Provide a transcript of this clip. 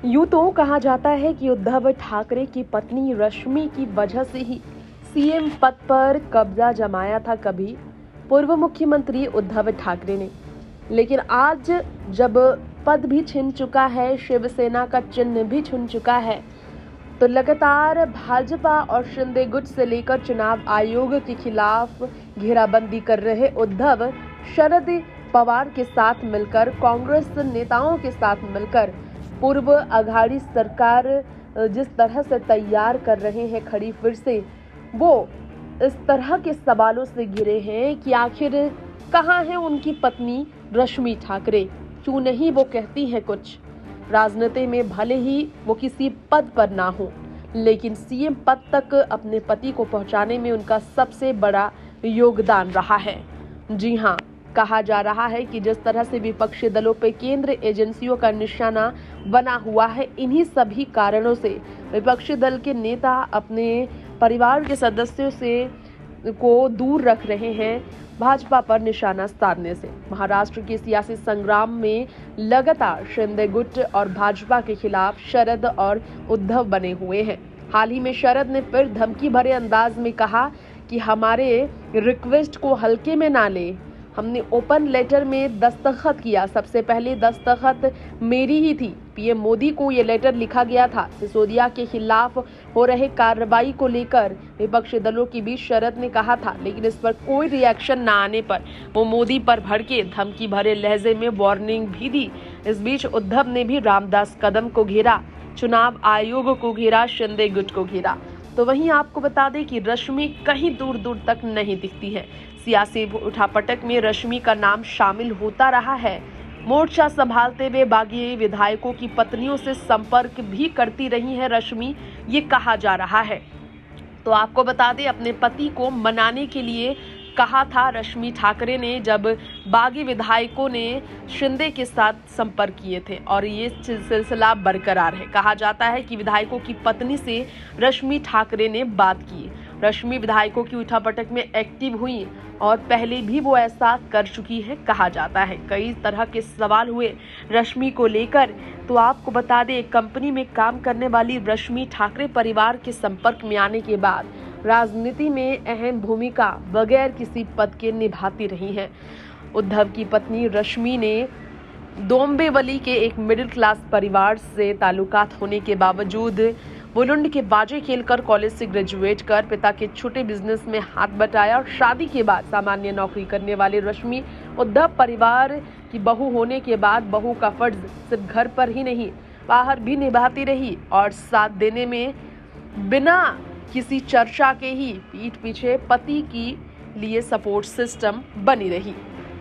यूं तो कहा जाता है कि उद्धव ठाकरे की पत्नी रश्मि की वजह से ही सीएम पद पर कब्जा जमाया था कभी पूर्व मुख्यमंत्री उद्धव ठाकरे ने। लेकिन आज जब पद भी छिन चुका है, शिवसेना का चिन्ह भी छिन चुका है, तो लगातार भाजपा और शिंदे गुट से लेकर चुनाव आयोग के खिलाफ घेराबंदी कर रहे उद्धव शरद पवार के साथ मिलकर, कांग्रेस नेताओं के साथ मिलकर पूर्व अघाड़ी सरकार जिस तरह से तैयार कर रहे हैं खड़ी फिर से, वो इस तरह के सवालों से घिरे हैं कि आखिर कहाँ है उनकी पत्नी रश्मि ठाकरे, क्यों नहीं वो कहती हैं कुछ। राजनीति में भले ही वो किसी पद पर ना हो, लेकिन सीएम पद तक अपने पति को पहुंचाने में उनका सबसे बड़ा योगदान रहा है। जी हां, कहा जा रहा है कि जिस तरह से विपक्षी दलों पर केंद्र एजेंसियों का निशाना बना हुआ है, इन्हीं सभी कारणों से विपक्षी दल के नेता अपने परिवार के सदस्यों से को दूर रख रहे हैं भाजपा पर निशाना साधने से। महाराष्ट्र के सियासी संग्राम में लगातार शिंदे गुट और भाजपा के खिलाफ शरद और उद्धव बने हुए हैं। हाल ही में शरद ने फिर धमकी भरे अंदाज में कहा कि हमारे रिक्वेस्ट को हल्के में ना ले, हमने ओपन लेटर में दस्तखत किया, सबसे पहले दस्तखत मेरी ही थी। पीएम मोदी को ये लेटर लिखा गया था। सिसोदिया के खिलाफ हो रहे कार्रवाई को लेकर विपक्षी दलों के बीच शरद ने कहा था, लेकिन इस पर कोई रिएक्शन न आने पर वो मोदी पर भड़के, धमकी भरे लहजे में वार्निंग भी दी। इस बीच उद्धव ने भी रामदास कदम को घेरा, चुनाव आयोग को घेरा, शिंदे गुट को घेरा। तो वहीं आपको बता दें कि रश्मि कहीं दूर दूर तक नहीं दिखती है। सियासी उठापटक में रश्मि का नाम शामिल होता रहा है। मोर्चा संभालते हुए बागी विधायकों की पत्नियों से संपर्क भी करती रही है रश्मि, ये कहा जा रहा है। तो आपको बता दें, अपने पति को मनाने के लिए कहा था रश्मि ठाकरे ने, जब बागी विधायकों ने शिंदे के साथ संपर्क किए थे, और ये सिलसिला बरकरार है। कहा जाता है कि विधायकों की पत्नी से रश्मि ठाकरे ने बात की। रश्मि विधायकों की उठापटक में एक्टिव हुई और पहले भी वो ऐसा कर चुकी है, कहा जाता है। कई तरह के सवाल हुए रश्मि को लेकर। तो आपको बता दें, कंपनी में काम करने वाली रश्मि ठाकरे परिवार के संपर्क में आने के बाद राजनीति में अहम भूमिका बगैर किसी पद के निभाती रही हैं। उद्धव की पत्नी रश्मि ने डोंबिवली के एक मिडिल क्लास परिवार से ताल्लुकात होने के बावजूद बुलुंड के बाजे खेलकर कॉलेज से ग्रेजुएट कर पिता के छोटे बिजनेस में हाथ बटाया, और शादी के बाद सामान्य नौकरी करने वाली रश्मि उद्धव परिवार की बहू होने के बाद बहू का फर्ज सिर्फ घर पर ही नहीं, बाहर भी निभाती रही, और साथ देने में बिना किसी चर्चा के ही पीठ पीछे पति की लिए सपोर्ट सिस्टम बनी रही।